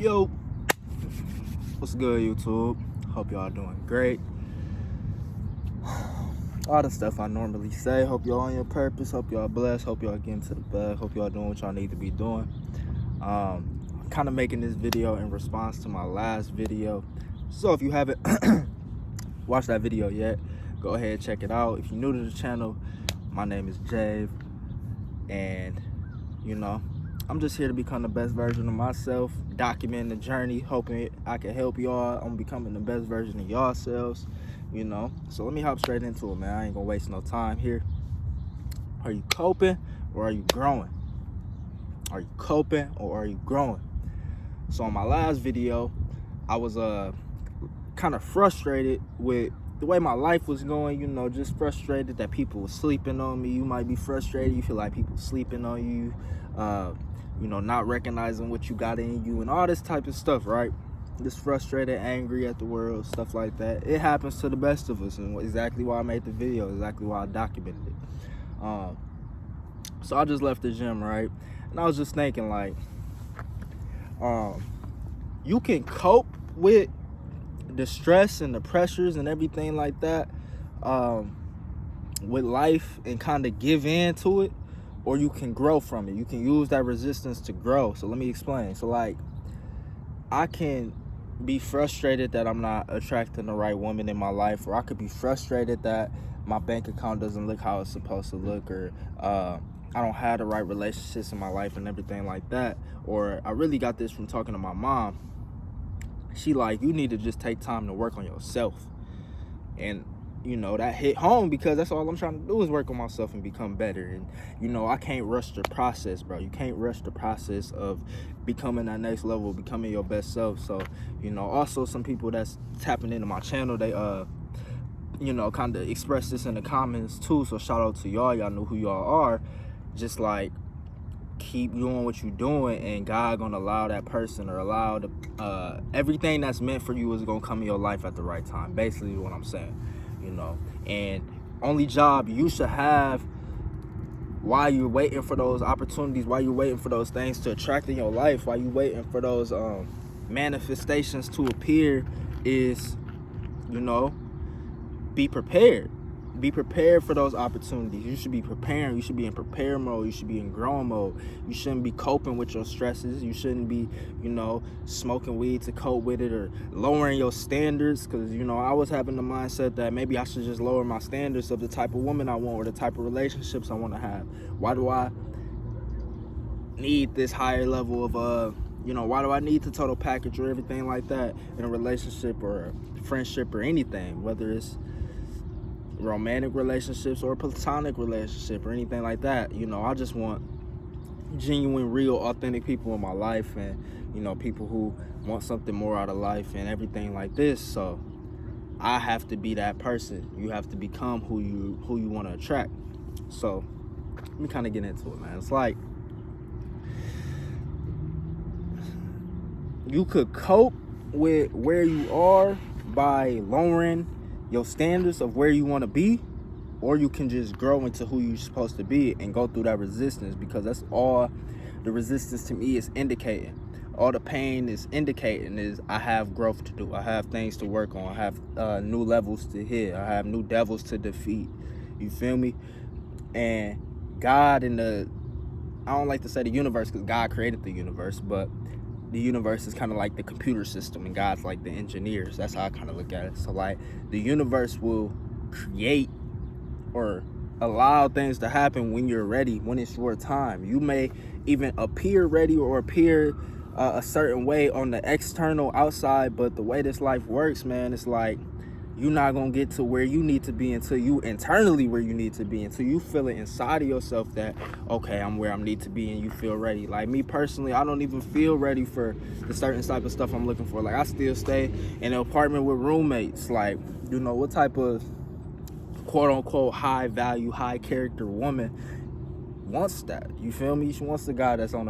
Yo, what's good, YouTube? Hope y'all doing great. All the stuff I normally say. Hope y'all on your purpose. Hope y'all blessed. Hope y'all getting to the bag. Hope y'all doing what y'all need to be doing. I'm kind of making this video in response to my last video. So if you haven't watched that video yet, go ahead and check it out. If you're new to the channel, my name is Jave, and I'm just here to become the best version of myself, documenting the journey, hoping I can help y'all on becoming the best version of yourselves, So let me hop straight into it, man. I ain't gonna waste no time here. Are you coping or are you growing? Are you coping or are you growing? So in my last video, I was kind of frustrated with the way my life was going, just frustrated that people were sleeping on me. You might be frustrated. You feel like people sleeping on you, not recognizing what you got in you and all this type of stuff, right? Just frustrated, angry at the world, stuff like that. It happens to the best of us, and exactly why I made the video, exactly why I documented it. So I just left the gym, right? And I was just thinking, like, you can cope with the stress and the pressures and everything like that with life and kind of give in to it, or you can grow from it. You can use that resistance to grow. So let me explain. So, like, I can be frustrated that I'm not attracting the right woman in my life, or I could be frustrated that my bank account doesn't look how it's supposed to look, or I don't have the right relationships in my life and everything like that. Or I really got this from talking to my mom. She like, you need to just take time to work on yourself. And that hit home, because that's all I'm trying to do is work on myself and become better. And I can't rush the process, bro. You can't rush the process of becoming that next level, becoming your best self. So also some people that's tapping into my channel, they kind of express this in the comments too. So shout out to y'all. Y'all know who y'all are. Just like, keep doing what you're doing, and God gonna allow that person, or allow the everything that's meant for you is gonna come in your life at the right time. Basically what I'm saying. And only job you should have while you're waiting for those opportunities, while you're waiting for those things to attract in your life, while you're waiting for those manifestations to appear, is be prepared. Be prepared for those opportunities. You should be preparing. You should be in prepare mode. You should be in growing mode. You shouldn't be coping with your stresses. You shouldn't be, smoking weed to cope with it, or lowering your standards. Because, I was having the mindset that maybe I should just lower my standards of the type of woman I want, or the type of relationships I want to have. Why do I need this higher level of, why do I need the total package or everything like that in a relationship or a friendship or anything, whether it's romantic relationships or a platonic relationship or anything like that. I just want genuine, real, authentic people in my life, and people who want something more out of life and everything like this. So I have to be that person. You have to become who you want to attract. So let me kind of get into it, man. It's like, you could cope with where you are by lowering your standards of where you want to be, or you can just grow into who you're supposed to be and go through that resistance, because that's all the resistance to me is indicating. All the pain is indicating is I have growth to do. I have things to work on. I have new levels to hit. I have new devils to defeat. You feel me? And God I don't like to say the universe, because God created the universe, but the universe is kind of like the computer system, and God's like the engineers. That's how I kind of look at it. So like, the universe will create or allow things to happen when you're ready, when it's your time. You may even appear ready or appear a certain way on the external outside, but the way this life works, man, it's like, you're not gonna get to where you need to be until you internally where you need to be, until you feel it inside of yourself that, okay, I'm where I need to be, and you feel ready. Like me personally, I don't even feel ready for the certain type of stuff I'm looking for. Like, I still stay in an apartment with roommates. Like, what type of quote unquote high value, high character woman wants that? You feel me? She wants the guy that's on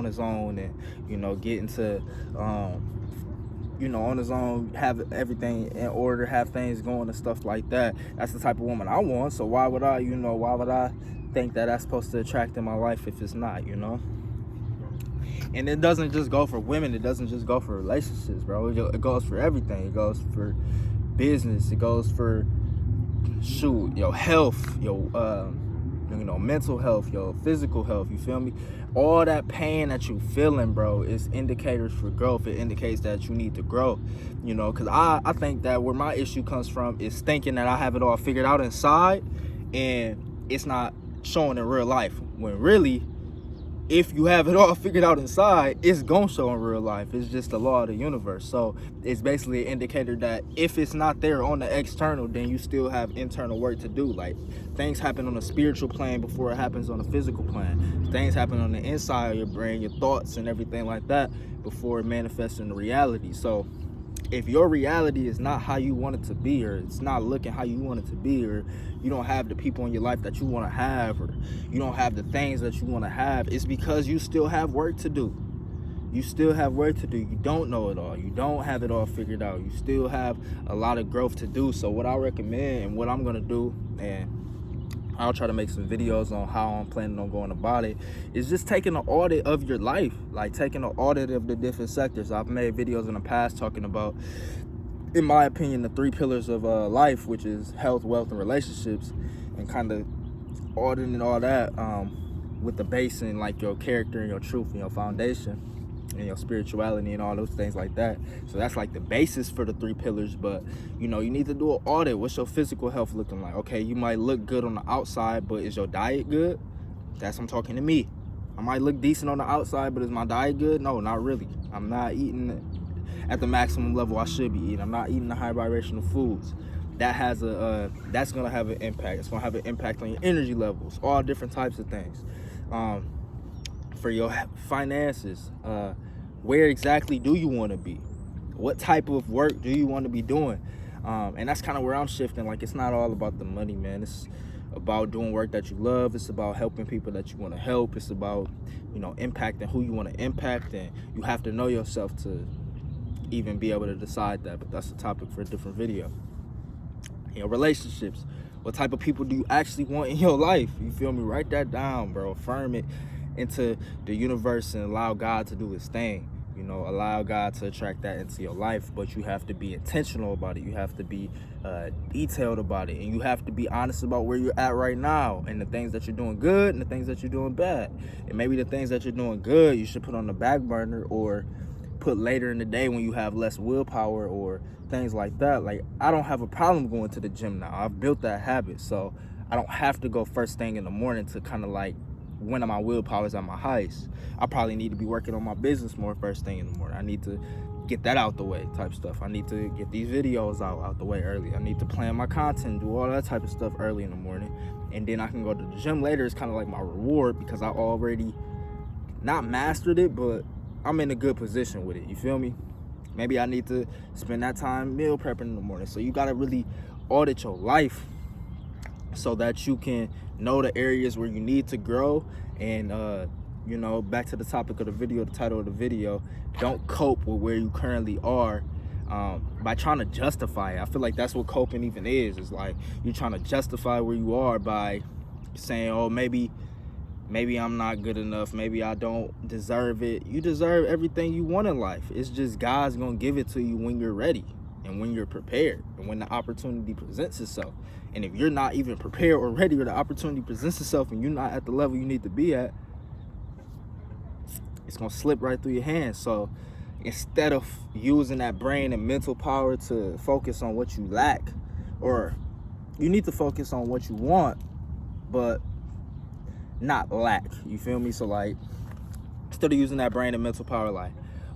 his own, and get into on his own, have everything in order, have things going and stuff like that. That's the type of woman I want. So why would I think that that's supposed to attract in my life if it's not, And it doesn't just go for women. It doesn't just go for relationships, bro. It goes for everything. It goes for business. It goes for your health, your mental health, your physical health. You feel me? All that pain that you feeling, bro, is indicators for growth. It indicates that you need to grow. Because I think that where my issue comes from is thinking that I have it all figured out inside, and it's not showing in real life. When really, if you have it all figured out inside, it's gonna show in real life. It's just the law of the universe. So it's basically an indicator that if it's not there on the external, then you still have internal work to do. Like, things happen on a spiritual plane before it happens on a physical plane. Things happen on the inside of your brain, your thoughts and everything like that, before it manifests into reality. So if your reality is not how you want it to be, or it's not looking how you want it to be, or you don't have the people in your life that you want to have, or you don't have the things that you want to have, it's because you still have work to do. You still have work to do. You don't know it all. You don't have it all figured out. You still have a lot of growth to do. So what I recommend and what I'm going to do, and I'll try to make some videos on how I'm planning on going about it, is just taking an audit of your life, like taking an audit of the different sectors. I've made videos in the past talking about, in my opinion, the 3 pillars of life, which is health, wealth, and relationships, and kind of auditing all that with the base in like your character and your truth and your foundation and your spirituality and all those things like that. So that's like the basis for the 3 pillars. But you need to do an audit. What's your physical health looking like? Okay, you might look good on the outside, but is your diet good? I'm talking to me. I might look decent on the outside, but is my diet good? No, not really. I'm not eating at the maximum level I should be eating. I'm not eating the high vibrational foods. That's gonna have an impact. It's gonna have an impact on your energy levels, all different types of things. For your finances, where exactly do you want to be? What type of work do you want to be doing? And that's kind of where I'm shifting. Like, it's not all about the money, man. It's about doing work that you love. It's about helping people that you want to help. It's about impacting who you want to impact, and you have to know yourself to even be able to decide that. But that's a topic for a different video. Relationships. What type of people do you actually want in your life? You feel me? Write that down, bro. Affirm it into the universe and allow God to do his thing. Allow God to attract that into your life, but you have to be intentional about it. You have to be detailed about it, and you have to be honest about where you're at right now, and the things that you're doing good and the things that you're doing bad. And maybe the things that you're doing good you should put on the back burner, or put later in the day when you have less willpower, or things like that. Like, I don't have a problem going to the gym now. I've built that habit, so I don't have to go first thing in the morning to kind of like when my willpower is at my highest. I probably need to be working on my business more first thing in the morning. I need to get that out the way type stuff. I need to get these videos out the way early. I need to plan my content, do all that type of stuff early in the morning. And then I can go to the gym later. It's kind of like my reward, because I already not mastered it, but I'm in a good position with it. You feel me? Maybe I need to spend that time meal prepping in the morning. So you got to really audit your life so that you can know the areas where you need to grow. And back to the topic of the video, the title of the video, don't cope with where you currently are by trying to justify it. I feel like that's what coping even is. It's like you're trying to justify where you are by saying, oh, maybe I'm not good enough, maybe I don't deserve it. You deserve everything you want in life. It's just God's gonna give it to you when you're ready and when you're prepared and when the opportunity presents itself. And if you're not even prepared or ready, or the opportunity presents itself and you're not at the level you need to be at, it's gonna slip right through your hands. So instead of using that brain and mental power to focus on what you lack, or you need to focus on what you want, but not lack. You feel me? So like, instead of using that brain and mental power, like,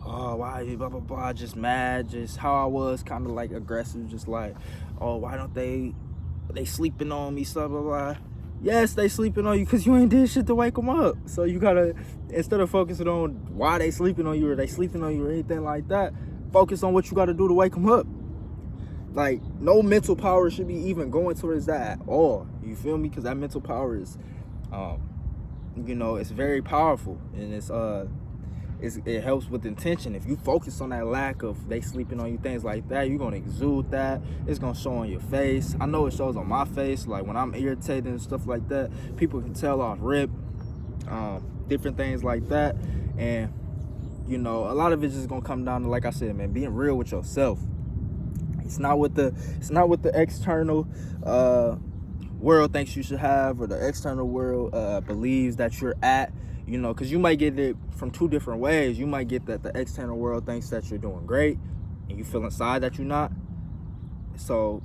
oh, why blah blah blah, just mad, just how I was, kind of like aggressive, just like, oh, why don't they sleeping on me, blah blah blah. Yes, they sleeping on you because you ain't did shit to wake them up. So you gotta, instead of focusing on why they sleeping on you, or they sleeping on you, or anything like that, focus on what you gotta do to wake them up. Like, no mental power should be even going towards that at all. You feel me? Because that mental power is it's very powerful, and it helps with intention. If you focus on that lack of they sleeping on you, things like that, you're gonna exude that. It's gonna show on your face. I know it shows on my face, like when I'm irritated and stuff like that. People can tell off rip, different things like that. And you know, a lot of it's just gonna come down to, like I said, man, being real with yourself. It's not what the external world thinks you should have, or the external world believes that you're at. You know, because you might get it from two different ways. You might get that the external world thinks that you're doing great, and you feel inside that you're not. So,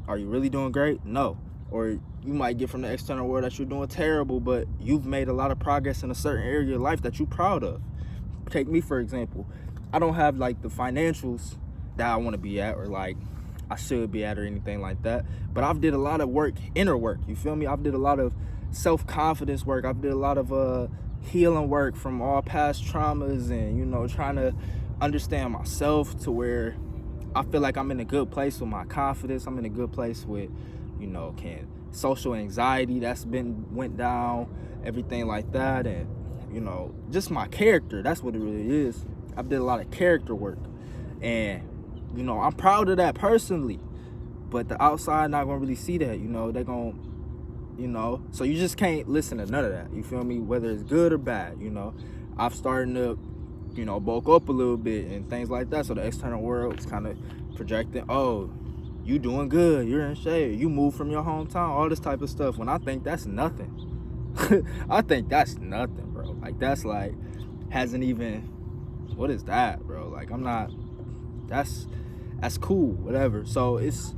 are you really doing great? No. Or you might get from the external world that you're doing terrible, but you've made a lot of progress in a certain area of your life that you're proud of. Take me, for example. I don't have like the financials that I want to be at, or like I should be at, or anything like that. But I've did a lot of work, inner work. You feel me? I've did a lot of self-confidence work. I've did a lot of healing work from all past traumas, and, you know, trying to understand myself to where I feel like I'm in a good place with my confidence. I'm in a good place with, you know, social anxiety that's went down, everything like that. And, you know, just my character, that's what it really is. I've did a lot of character work, and, you know, I'm proud of that personally, but the outside not gonna really see that. You know, they're gonna, you know, so you just can't listen to none of that, you feel me, whether it's good or bad. You know, I've started to, you know, bulk up a little bit and things like that, so the external world is kind of projecting, oh, you doing good, you're in shape, you moved from your hometown, all this type of stuff, when I think that's nothing. I think that's nothing, bro. Like, that's like, hasn't even, what is that, bro? Like, I'm not, that's cool, whatever. So it's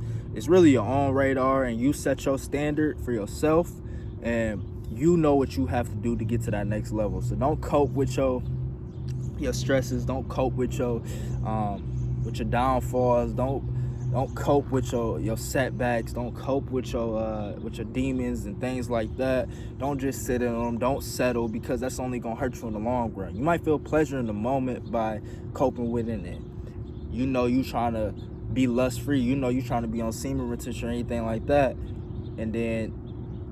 really your own radar, and you set your standard for yourself, and you know what you have to do to get to that next level. So don't cope with your stresses, don't cope with your downfalls, don't cope with your setbacks, don't cope with your demons and things like that. Don't just sit in them, don't settle, because that's only gonna hurt you in the long run. You might feel pleasure in the moment by coping with it, and you know you trying to be lust free, you know you trying to be on semen retention or anything like that, and then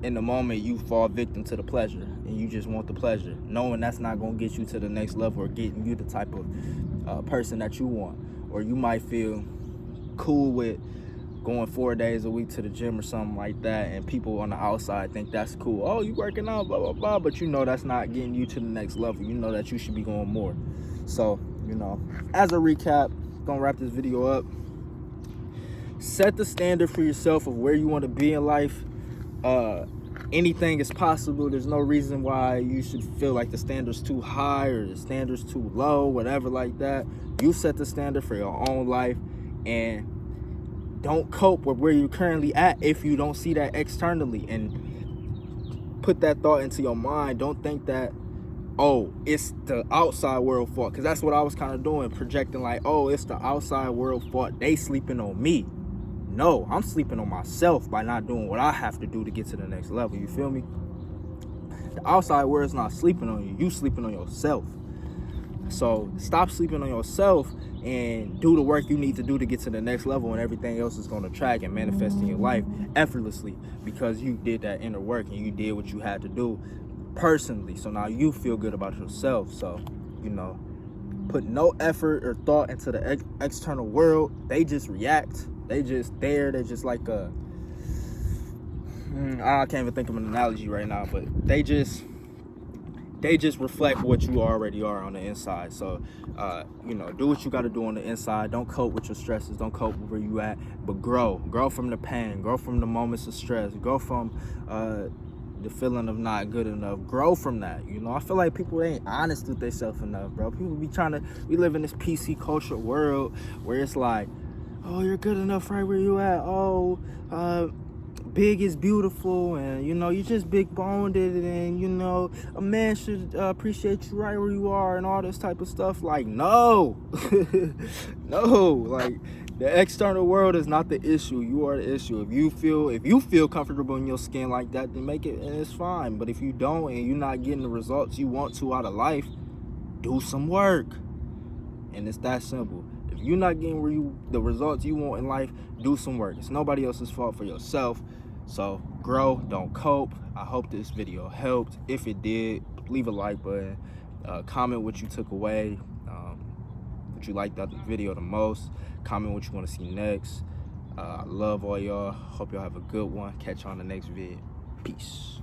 in the moment you fall victim to the pleasure, and you just want the pleasure, knowing that's not gonna get you to the next level or getting you the type of person that you want. Or you might feel cool with going 4 days a week to the gym or something like that, and people on the outside think that's cool. Oh, you working out, blah blah blah, but you know that's not getting you to the next level. You know that you should be going more. So, you know, as a recap, gonna wrap this video up. Set the standard for yourself of where you want to be in life. Anything is possible. There's no reason why you should feel like the standard's too high or the standard's too low, whatever like that. You set the standard for your own life, and don't cope with where you're currently at if you don't see that externally, and put that thought into your mind. Don't think that, oh, it's the outside world fault, because that's what I was kind of doing, projecting like, oh, it's the outside world fault, they sleeping on me. No, I'm sleeping on myself by not doing what I have to do to get to the next level. You feel me? The outside world's not sleeping on you. You sleeping on yourself. So stop sleeping on yourself and do the work you need to do to get to the next level, and everything else is going to track and manifest in your life effortlessly, because you did that inner work and you did what you had to do personally. So now you feel good about yourself. So, you know, put no effort or thought into the external world. They just react. They just there. They're just like I can't even think of an analogy right now, but they just reflect what you already are on the inside. So, you know, do what you got to do on the inside. Don't cope with your stresses. Don't cope with where you at, but grow from the pain, grow from the moments of stress, grow from the feeling of not good enough, grow from that. You know, I feel like people ain't honest with themselves enough, bro. People be we live in this PC culture world where it's like, oh, you're good enough right where you at. Oh, big is beautiful, and, you know, you're just big boned, and, you know, a man should appreciate you right where you are, and all this type of stuff. Like, no. No, like, the external world is not the issue. You are the issue. If you feel comfortable in your skin like that, then make it, and it's fine. But if you don't, and you're not getting the results you want to out of life, do some work. And it's that simple. If you're not getting the results you want in life, do some work. It's nobody else's fault for yourself. So grow, don't cope. I hope this video helped. If it did, leave a like button. Comment what you took away, what you liked about the video the most. Comment what you want to see next. I love all y'all. Hope y'all have a good one. Catch you on the next vid. Peace.